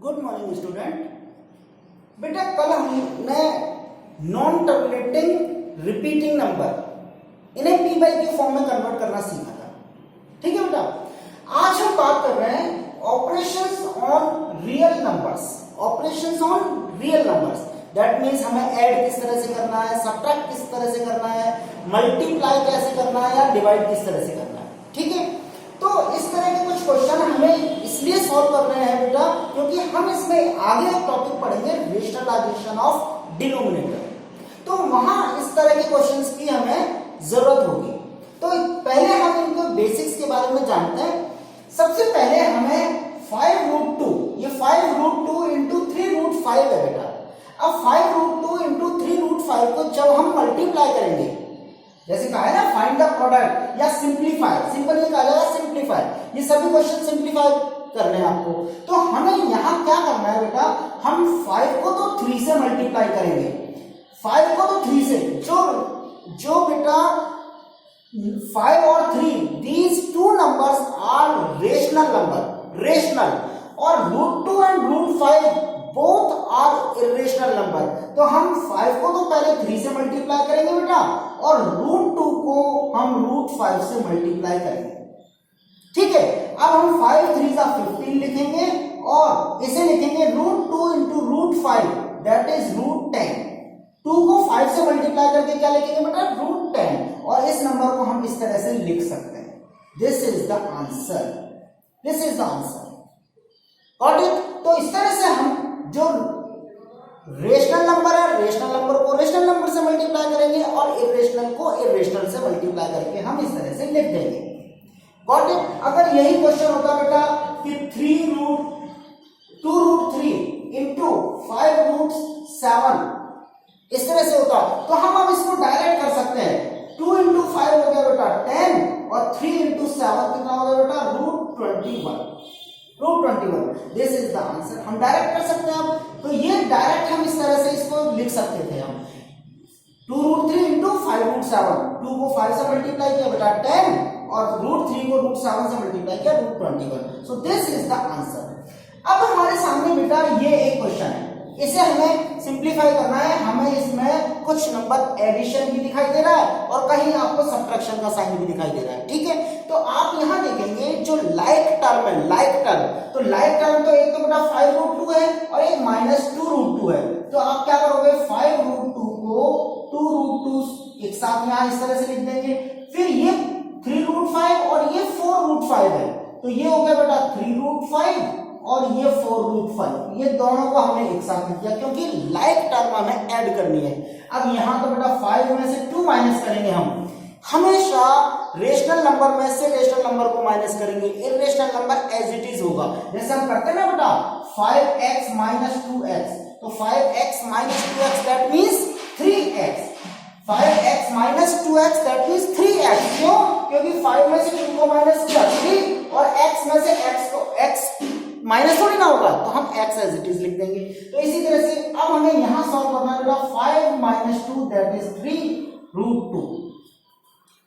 Good morning student. बेटा कल हमने नॉन टर्मिनेटिंग रिपीटिंग नंबर इन्हें पी बाई क्यू फॉर्म में कन्वर्ट करना सीखा था। ठीक है बेटा, आज हम बात कर रहे हैं operations on real numbers. Operations on real numbers that means हमें ऐड किस तरह से करना है, सब्ट्रैक्ट किस तरह से करना है, मल्टीप्लाई कैसे करना है या डिवाइड किस तरह से करना है। ठीक है, तो इस तरह के कुछ क्वेश्चन हमें इसलिए सॉल्व कर रहे हैं बेटा क्योंकि हम इसमें आगे एक टॉपिक पढ़ेंगे रेशनलाइजेशन ऑफ डिनोमिनेटर। तो वहां इस तरह के क्वेश्चंस की हमें जरूरत होगी। तो पहले हम इनको बेसिक्स के बारे में जानते हैं। सबसे पहले हमें 5√2, ये 5√2 इंटू 3√5 है बेटा। अब 5√2 इंटू 3√5 को जब हम मल्टीप्लाई करेंगे, जैसे कहा है ना फाइंड द प्रोडक्ट या सिंप्लीफाई, सिंपल ये कहा जाएगा सिंप्लीफाई, ये सभी क्वेश्चन सिंप्लीफाई करने हैं आपको। तो हमें यहाँ क्या करना है बेटा, हम 5 को तो 3 से मल्टीप्लाई करेंगे, 5 को तो 3 से, जो बेटा 5 और 3 these two numbers are rational number, rational, और √2 and √5 both are irrational number. तो हम 5 को तो पहले 3 से मल्टीप्लाई करेंगे बेटा और √2 को हम √5 से मल्टीप्लाई करेंगे। ठीक है, अब हम 5 3 जा 15 लिखेंगे और इसे लिखेंगे √2 इंटू √5 दैट इज √10। 2 को 5 से मल्टीप्लाई करके क्या लिखेंगे बेटा, √10, और इस नंबर को हम इस तरह से लिख सकते हैं। This is the answer, this is the answer. Got it? तो इस तरह से हम जो रेशनल नंबर है, रेशनल नंबर को रेशनल नंबर से मल्टीप्लाई करेंगे और इरेशनल को इरेशनल से मल्टीप्लाई करके हम इस तरह से लिख देंगे। Got it? अगर यही क्वेश्चन होता बेटा कि 2√3 इंटू 5√7 इस तरह से होता तो हम अब इसको डायरेक्ट कर सकते हैं। 2 इंटू 5 हो गया बेटा 10 और 3 इंटू 7 कितना हो गया बेटा, √21। This is the answer. हम डायरेक्ट कर सकते हैं अब, तो ये डायरेक्ट हम इस तरह से इसको लिख सकते थे हम 2√3 इंटू 5√7, 2 को 5 से मल्टीप्लाई किया बेटा 10 और √3 को √7 से मल्टीप्लाई किया √21। So this is the answer. अब हमारे सामने बेटा ये एक क्वेश्चन है, इसे हमें सिंप्लीफाई करना है। हमें इसमें कुछ नंबर एडिशन भी दिखाई दे रहा है और कहीं आपको सब्ट्रैक्शन का साइन भी दिखाई दे रहा है। ठीक है, तो आप यहां देखेंगे जो लाइक टर्म है, लाइक टर्म, तो लाइक टर्म तो एक तो बेटा 5√2 है और एक -2√2 है। तो आप क्या करोगे, 5√2 को 2√2 एक साथ यहां इस तरह से लिख देंगे। फिर ये 3√5 और ये 4√5 है, तो ये हो गया बेटा 3√5 और ये 4√5, ये दोनों को हमने एक साथ लिख दिया क्योंकि लाइक टर्म हमें ऐड करनी है। अब यहां तो बेटा 5 में से 2 माइनस करेंगे हम, हमेशा रेशनल नंबर में से रेशनल नंबर को माइनस करेंगे, irrational number as it is होगा। जैसे हम करते हैं ना बेटा 5x - 2x, तो 5x - 2x that means 3x, 5x - 2x that means 3x। क्यों? क्योंकि 5 में से 2 को माइनस किया 3 और x में से x को x माइनस थोड़ी ना होगा, तो हम x एज इट इज लिख देंगे। तो इसी तरह से अब हमें यहां सॉल्व करना है बेटा 5 - 2 दैट इज 3√2।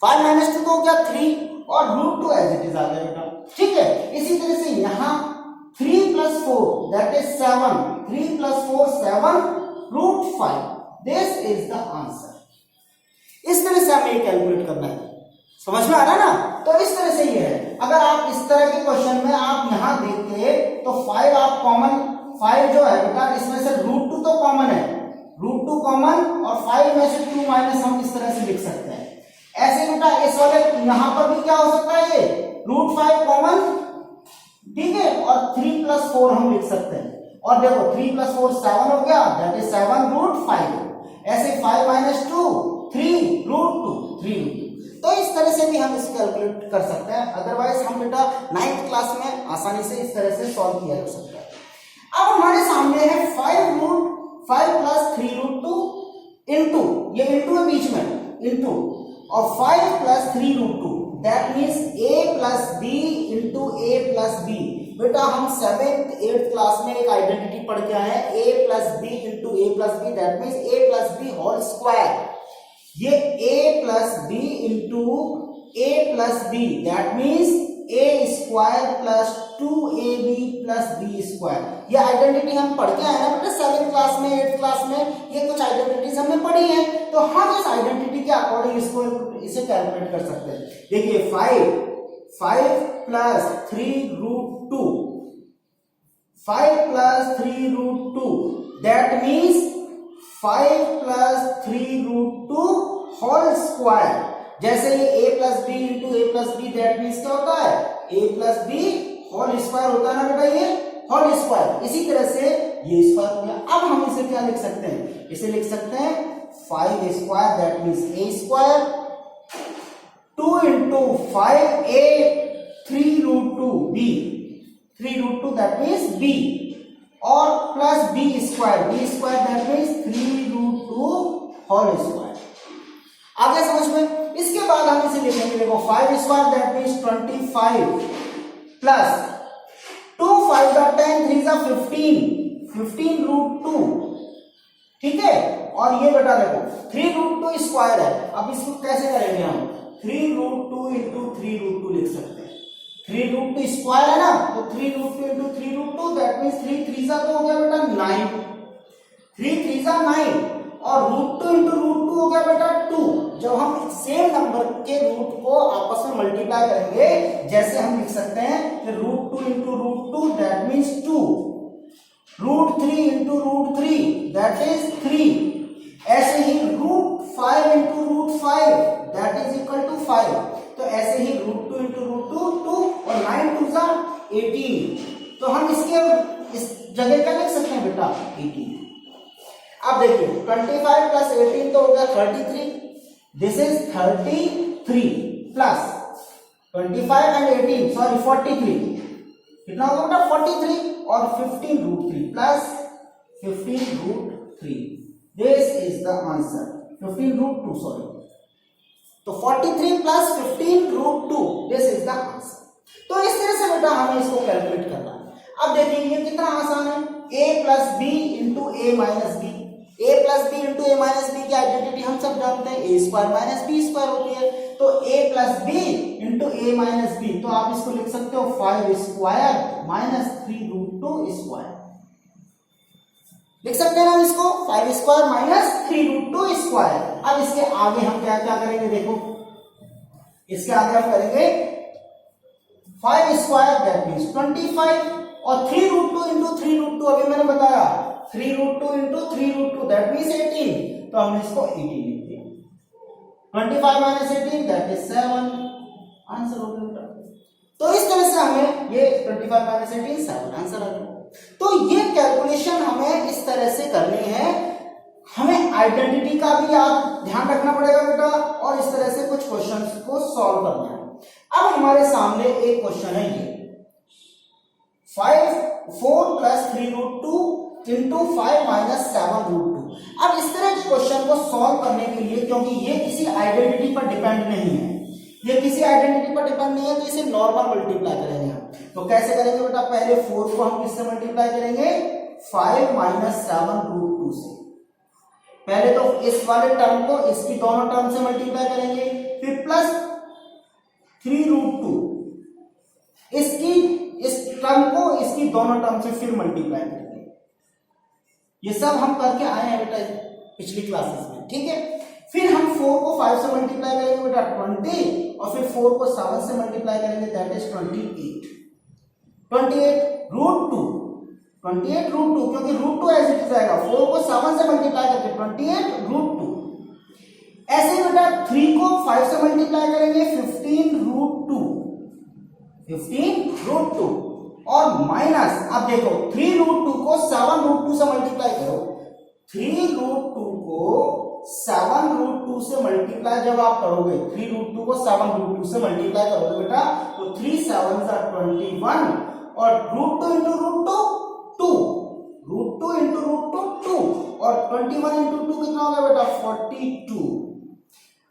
5 - 2 तो हो गया 3 और √2 एज इट इज आ गया बेटा। ठीक है, इसी तरह से यहां 3 + 4 that is 7, 3 + 4 7 √5। This is the answer. इस तरह से हमें कैलकुलेट करना है। समझ में आ रहा है ना? तो इस तरह से ये है। अगर आप इस तरह के क्वेश्चन में आप यहां देखते तो 5 आप कॉमन, 5 जो है बेटा इसमें से √2 तो कॉमन है, √2 कॉमन और 5 में से 2 माइनस हम इस तरह से लिख सकते हैं। ऐसे बेटा इस वाले यहां पर भी क्या हो सकता है, ये √5 कॉमन, ठीक है, और 3 + 4 हम लिख सकते हैं। और देखो 3 + 4 7 हो गया दैट इज 7√5। ऐसे 5 - 2 3√2, 3√2। तो इस तरह से भी हम इसको कैलकुलेट कर सकते हैं। अदरवाइज हम बेटा 9th क्लास में आसानी से इस तरह से सॉल्व किया जा सकता है। अब हमारे सामने है 5 + 3√2 इंटू, ये इंटू है बीच में, इंटू और 5 + 3√2 that means a + b into a + b। बेटा हम 7th 8th क्लास में एक आइडेंटिटी पढ़ के आए हैं, a + b into a + b that means a + b whole square. ये a + b into a + b that means a² + 2ab plus b square. ये आइडेंटिटी हम पढ़ के आए ना बेटा 7th क्लास में 8th क्लास में, ये कुछ आइडेंटिटीज हमने पढ़ी है, तो हम इस आइडेंटिटी के अकॉर्डिंग इसको इसे कैलकुलेट कर सकते हैं। देखिए 5 plus 3 root 2, 5 plus 3 root 2, that means 5 plus 3 root 2 whole square. जैसे ये a plus b into a plus b, that means क्या होता है a plus b whole square होता है ना बेटा, ये होल स्क्वायर। इसी तरह से ये स्क्वायर हो गया। अब हम इसे क्या लिख सकते हैं, इसे लिख सकते हैं 5 square, that means a square, 2 into 5a 3 root 2 b, 3 root 2 that means b, और plus b square that means 3 root 2 whole square. आगे समझ में। इसके बाद हम इसे लिखेंगे, देखो 5 स्क्वायर दैट मीन्स 25 प्लस 2 5 का 10 3 का 15 रूट 2, ठीक है। और ये बेटा देखो 3 रूट 2 स्क्वायर है। अब इसको कैसे करेंगे हम, 3 रूट 2 इंटू 3 रूट 2 लिख सकते हैं। 3 रूट 2 स्क्वायर है ना, तो 3 root 2 into 3 root 2 that means 3 3 का तो हो गया बेटा 9, 3 3 का 9, और रूट 2 इंटू रूट 2 हो गया बेटा 2। जब हम सेम नंबर के रूट को आपस में मल्टीप्लाई करेंगे, जैसे हम लिख सकते हैं कि root 2 into root 2 that means 2, root 3 into root 3 that is 3, ऐसे ही root 5 into root 5 that is equal to 5। तो ऐसे ही रूट 2 इंटू रूट 2 2, और 9 2 जा 18। तो हम इसके इस जगह क्या लिख सकते हैं बेटा 18। अब देखिए 25 प्लस 18 तो हो गया 33, this is 33 plus 25 and 18 sorry 43, कितना होगा बेटा 43, और 15 root 3 plus 15 root 3, this is the answer. 15 root 2 sorry, तो 43 plus 15 root 2, this is the answer. तो इस तरह से बेटा हमें इसको कैलकुलेट करना है। अब देखिए ये कितना आसान है, a plus b into a minus b, a plus b into a minus b की आइडेंटिटी हम सब जानते हैं, a square minus b square होती है। तो a plus b into a minus b, तो आप इसको लिख सकते हो 5 स्क्वायर माइनस 3 रूट 2 स्क्वायर, लिख सकते हैं ना इसको 5 स्क्वायर माइनस 3 रूट 2 स्क्वायर। अब इसके आगे हम क्या क्या करेंगे, देखो इसके आगे हम करेंगे 5 स्क्वायर दैट मीन्स 25, और 3 रूट 2 इंटू 3 रूट 2 अभी मैंने बताया 3 root 2 into 3 root 2 that means 18, तो हमने इसको 18 लिख दिया। 25 माइनस 18 दैट इज 7, आंसर हो गया। तो इस तरह से हमें ये 25 माइनस 18 7 आंसर आ गया। तो ये कैलकुलेशन हमें इस तरह से करनी है। हमें आइडेंटिटी का भी आप ध्यान रखना पड़ेगा बेटा, और इस तरह से कुछ क्वेश्चंस को सॉल्व करना है। अब हमारे सामने एक क्वेश्चन है ये 4 plus 3 root 2 into 5 minus 7 root 2। अब इस तरह के क्वेश्चन को सॉल्व करने के लिए, क्योंकि ये किसी आइडेंटिटी पर डिपेंड नहीं है, ये किसी आइडेंटिटी पर डिपेंड नहीं है, तो इसे नॉर्मल मल्टीप्लाई करेंगे हम। तो कैसे करेंगे बेटा, पहले 4 को हम किससे मल्टीप्लाई करेंगे 5 माइनस 7 रूट 2 से। पहले तो इस वाले टर्म को इसकी दोनों टर्म से मल्टीप्लाई करेंगे, फिर प्लस 3 रूट 2 इसकी इस टर्म को इसकी दोनों टर्म से फिर मल्टीप्लाई करेंगे। ये सब हम करके आए हैं बेटा पिछली क्लासेस में, ठीक है। फिर हम 4 को 5 से मल्टीप्लाई करेंगे बेटा 20, और फिर 4 को 7 से मल्टीप्लाई करेंगे दैट इज 28 रूट 2, 28 रूट 2, क्योंकि रूट 2 एज इट इज आएगा। 4 को 7 से मल्टीप्लाई करके 28 रूट 2। ऐसे ही बेटा 3 को 5 से मल्टीप्लाई करेंगे 15 रूट 2, 15 रूट 2, और माइनस, अब देखो 3 रूट 2 को 7 रूट 2 से मल्टीप्लाई करो, 3 रूट 2 को 7 रूट 2 से मल्टीप्लाई जब आप करोगे, 3 रूट 2 को 7 रूट 2 से मल्टीप्लाई करोगे बेटा, तो 3 7 जा 21, और root 2 into root 2 2, root 2 into root 2 2, और 21 इंटू 2 कितना होगा बेटा 42।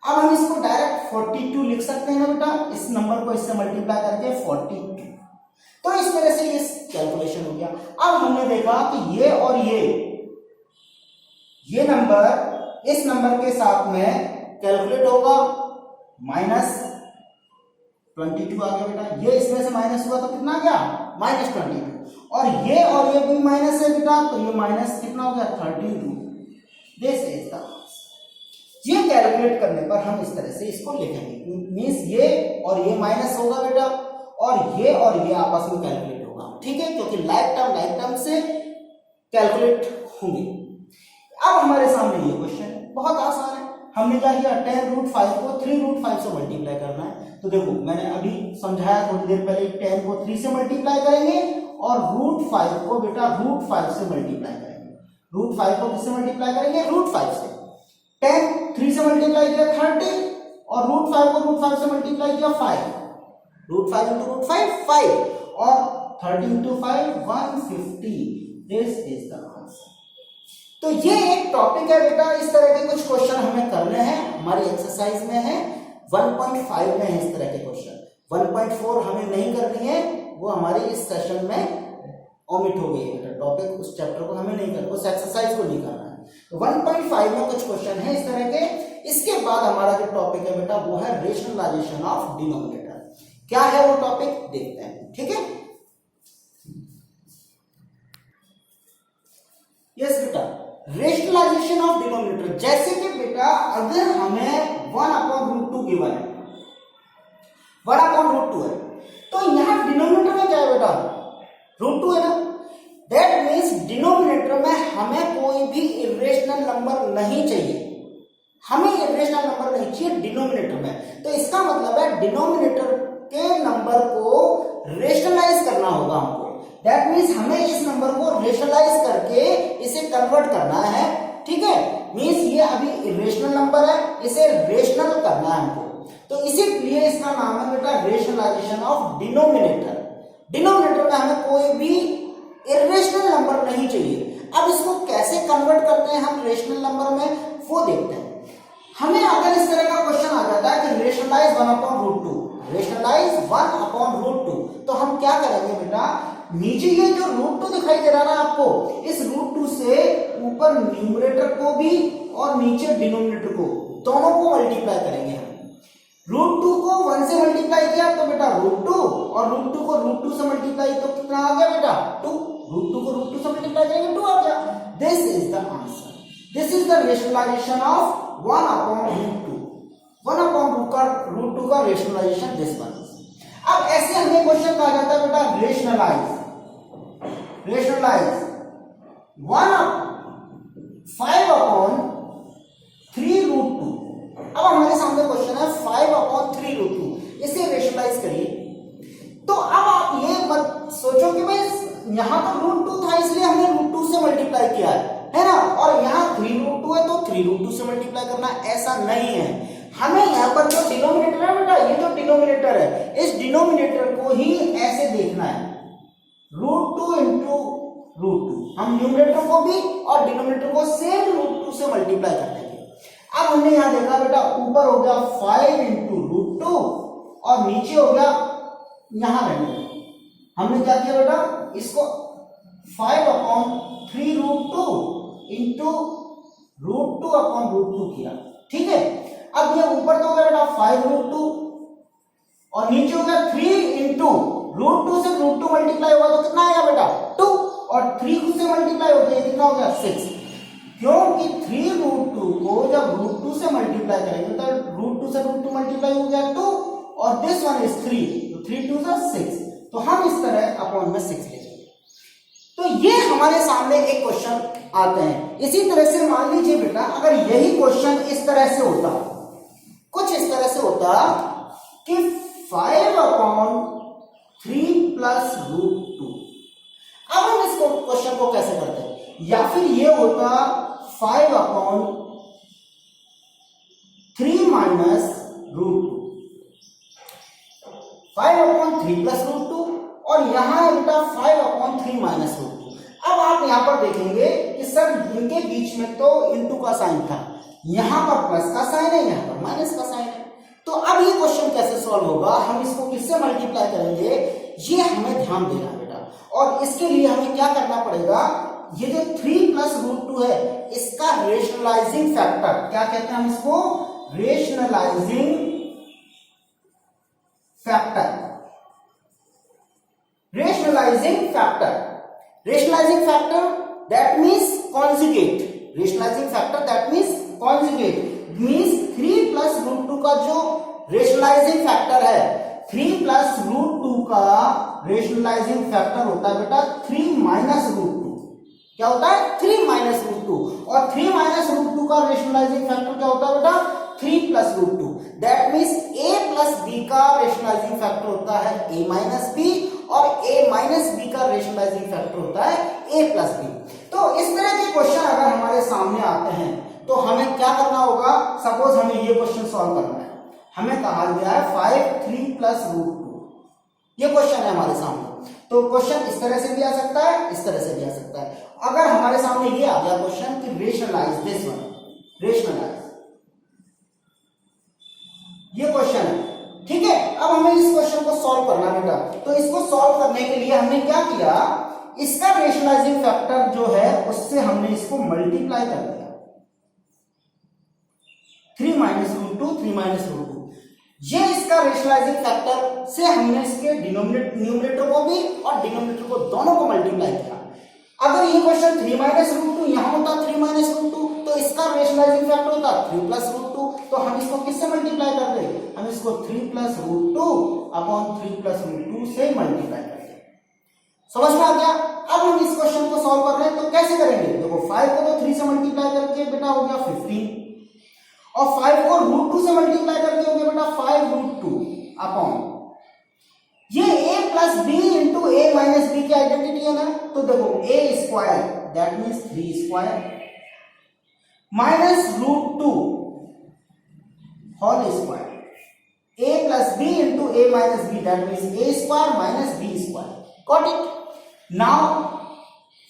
अब हम इसको डायरेक्ट 42 लिख सकते हैं ना बेटा, इस नंबर को इससे मल्टीप्लाई करके 42। तो इस तरह से ये कैलकुलेशन हो गया। अब हमने देखा कि ये और ये नंबर इस नंबर के साथ में कैलकुलेट होगा, माइनस 22 आ गया बेटा, ये इसमें से माइनस हुआ तो कितना आ गया -22 और ये भी माइनस है बेटा, तो ये माइनस कितना हो गया 32। This is the answer. ये कैलकुलेट करने पर हम इस तरह से इसको लिखेंगे, मींस ये और ये माइनस होगा बेटा और ये आपस में कैलकुलेट होगा, ठीक है, क्योंकि लाइक टर्म से कैलकुलेट होंगे। अब हमारे सामने ये क्वेश्चन बहुत आसान है। हमने क्या किया, 10√5 को 3√5 से मल्टीप्लाई करना है। तो देखो मैंने अभी समझाया थोड़ी देर पहले, 10 को 3 से मल्टीप्लाई करेंगे और √5 को बेटा √5 से मल्टीप्लाई करेंगे। √5 को किससे मल्टीप्लाई करेंगे, √5 से। 10 3 से मल्टीप्लाई किया 30 और √5 को √5 से मल्टीप्लाई किया 5, √5 into √5 5 और 30 into 5 150। This is the answer. तो ये एक टॉपिक है बेटा, इस तरह के कुछ क्वेश्चन हमें करने हैं, हमारी एक्सरसाइज में है 1.5 में है इस तरह के क्वेश्चन। 1.4 हमें नहीं करनी है, वो हमारे इस सेशन में ओमिट हो गई है बेटा, टॉपिक उस चैप्टर को हमें नहीं करना, उस एक्सरसाइज को नहीं करना है। तो 1.5 में कुछ क्वेश्चन है इस तरह के। इसके बाद हमारा जो टॉपिक है बेटा वो है रेशनलाइजेशन ऑफ डिनोमिनेटर। क्या है वो टॉपिक देखते हैं, ठीक है। यस बेटा, रेशनलाइजेशन ऑफ डिनोमिनेटर, जैसे कि बेटा अगर हमें 1/√2 गिवन है, 1/√2 है, तो यहां डिनोमिनेटर में क्या है बेटा, √2 है ना। दैट मीन्स डिनोमिनेटर में हमें कोई भी इरेशनल नंबर नहीं चाहिए, हमें इरेशनल नंबर नहीं चाहिए डिनोमिनेटर में। तो इसका मतलब है डिनोमिनेटर के नंबर को रेशनलाइज करना होगा हमको। दैट मीन्स हमें इस नंबर को रेशनलाइज करके इसे कन्वर्ट करना है, ठीक है। मीन्स ये अभी इरेशनल नंबर है, इसे रेशनल करना है हमको, तो इसीलिए इसका नाम है बेटा रेशनलाइजेशन ऑफ डिनोमिनेटर। डिनोमिनेटर में हमें कोई भी इरेशनल नंबर नहीं चाहिए। अब इसको कैसे कन्वर्ट करते हैं हम रेशनल नंबर में, वो देखते हैं। हमें अगर इस तरह का क्वेश्चन आ जाता है कि रेशनलाइज 1/√2, रेशनलाइज 1/√2, तो हम क्या करेंगे बेटा, नीचे ये जो √2 दिखाई दे रहा है ना आपको, इस √2 से ऊपर न्यूमरेटर को भी और नीचे डिनोमिनेटर को, दोनों को मल्टीप्लाई करेंगे हम। √2 को 1 से मल्टीप्लाई किया तो बेटा √2 और √2 को √2 से मल्टीप्लाई तो कितना आ गया बेटा 2, √2 को √2 से मल्टीप्लाई करेंगे 2 आ गया। This is the answer. This is the rationalisation of 1/√2, 1/√2 का रेशनलाइजेशन दिस वन। अब ऐसे हमें क्वेश्चन कहा जाता है बेटा रेशनलाइज 5/3√2। अब हमारे सामने क्वेश्चन है 5/3√2, इसे रेशनलाइज करिए। तो अब आप ये मत सोचो कि भाई यहां तो √2 था इसलिए हमने √2 से मल्टीप्लाई किया है ना, और यहां 3√2 है तो 3√2 से मल्टीप्लाई करना, ऐसा नहीं है। हमें यहाँ पर जो डिनोमिनेटर है बेटा, ये जो डिनोमिनेटर है, इस डिनोमिनेटर को ही ऐसे देखना है, √2 into √2। हम न्यूमरेटर को भी और डिनोमिनेटर को सेम √2 से मल्टीप्लाई कर देंगे। अब हमने यहाँ देखा बेटा, ऊपर हो गया 5 into √2 और नीचे हो गया यहां रहने, हमने क्या किया बेटा, इसको 5/3√2 into √2/√2 किया, ठीक है। अब ये ऊपर तो हो गया बेटा 5√2 और नीचे हो गया 3 into √2 से √2 मल्टीप्लाई हुआ तो कितना आएगा बेटा 2, और 3 से मल्टीप्लाई हो गया कितना हो गया 6, क्योंकि 3√2 को जब √2 से मल्टीप्लाई करेंगे तो √2 से √2 मल्टीप्लाई हो गया 2 और दिस वन इज 3, तो 3 2 6, तो हम इस तरह अपॉन में 6 लेंगे। तो ये हमारे सामने एक क्वेश्चन आते हैं। इसी तरह से मान लीजिए बेटा, अगर यही क्वेश्चन इस तरह से होता, कुछ इस तरह से होता कि 5/3 + √2। अब हम इस क्वेश्चन को कैसे करते हैं, या फिर ये होता 5/3 - √2, 5/3 + √2 और यहां बेटा 5/3 - √2। अब आप यहां पर देखेंगे कि सर इनके बीच में तो इनटू का साइन था, यहां पर प्लस का साइन है, यहां पर माइनस का साइन है। तो अब ये क्वेश्चन कैसे सॉल्व होगा, हम इसको किससे मल्टीप्लाई करेंगे, ये हमें ध्यान देना बेटा। और इसके लिए हमें क्या करना पड़ेगा, ये जो 3 + √2 है इसका रेशनलाइजिंग फैक्टर, क्या कहते हैं हम इसको, rationalising factor. Rationalising rationalising factor, rationalising factor that means conjugate, rationalising factor that means conjugate means 3 plus root 2 का जो रेशनलाइजिंग फैक्टर है, 3 प्लस रूट 2 का रेशनलाइजिंग फैक्टर होता है बेटा 3 माइनस रूट 2। क्या होता है? 3 माइनस रूट 2। और 3 माइनस रूट 2 का रेशनलाइजिंग फैक्टर क्या होता है बेटा? 3 plus root 2। That means a plus b का रेशनलाइजिंग फैक्टर होता है a माइनस b और a माइनस b का रेशनलाइजिंग फैक्टर होता है a प्लस b। तो इस तरह के क्वेश्चन अगर हमारे सामने आते हैं तो हमें क्या करना होगा? सपोज हमें ये क्वेश्चन सॉल्व करना है, हमें कहा गया है 5 3 प्लस रूट 2, ये क्वेश्चन है हमारे सामने। तो क्वेश्चन इस तरह से भी आ सकता है, इस तरह से भी आ सकता है। अगर हमारे सामने ये आ गया क्वेश्चन कि रेशनलाइज दिस वन, रेशनलाइज, ये क्वेश्चन है, ठीक है। अब हमें इस क्वेश्चन को सॉल्व करना बेटा, तो इसको सॉल्व करने के लिए हमने क्या किया, इसका रेशनलाइजिंग फैक्टर जो है उससे हमने इसको मल्टीप्लाई कर दिया, 3 माइनस रूट 2, 3 माइनस रूट 2, ये इसका रेशनलाइजिंग फैक्टर से हमने इसके न्यूमरेटर को भी और डिनोमिनेटर को दोनों को मल्टीप्लाई किया। अगर ये क्वेश्चन 3 माइनस रूट 2 यहां होता 3 माइनस रूट 2, तो इसका रेशनलाइजिंग फैक्टर होता 3 प्लस रूट 2, तो हम इसको किससे मल्टीप्लाई कर दे? हम इसको 3 plus root 2 upon 3 plus root 2 से मल्टीप्लाई कर दे। समझ में आ गया? अब हम इस क्वेश्चन को सॉल्व कर रहे हैं तो कैसे करेंगे? देखो 5 को तो 3 से मल्टीप्लाई करके बेटा हो गया 15, और 5 को रूट 2 से मल्टीप्लाई करके हो गया बेटा 5 रूट 2 अपॉन ये a plus b into a minus b की आइडेंटिटी है ना, तो देखो a square that means 3 square minus root 2 whole square, a plus b into a minus b that means a square minus b square. Got it? Now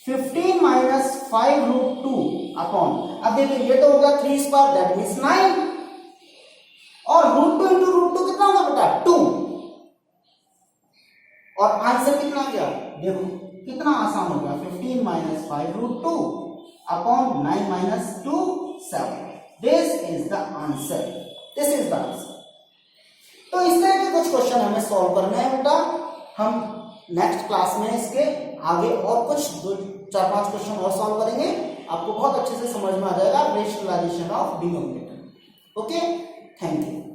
15 minus 5 root 2 upon, अब देखिए ये तो हो गया 3 स्क्वायर दैट मीन्स 9, और root 2 into root 2 कितना होगा बेटा? 2, और आंसर कितना आ गया? देखो कितना आसान हो गया, 15 minus 5 root 2 upon 9 minus 2 7। This is the answer, this is the answer. तो इस तरह के कुछ क्वेश्चन हमें सॉल्व करने हैं बेटा। हम नेक्स्ट क्लास में इसके आगे और कुछ 4-5 क्वेश्चन और सॉल्व करेंगे, आपको बहुत अच्छे से समझ में आ जाएगा rationalization of denominator. Okay, thank you.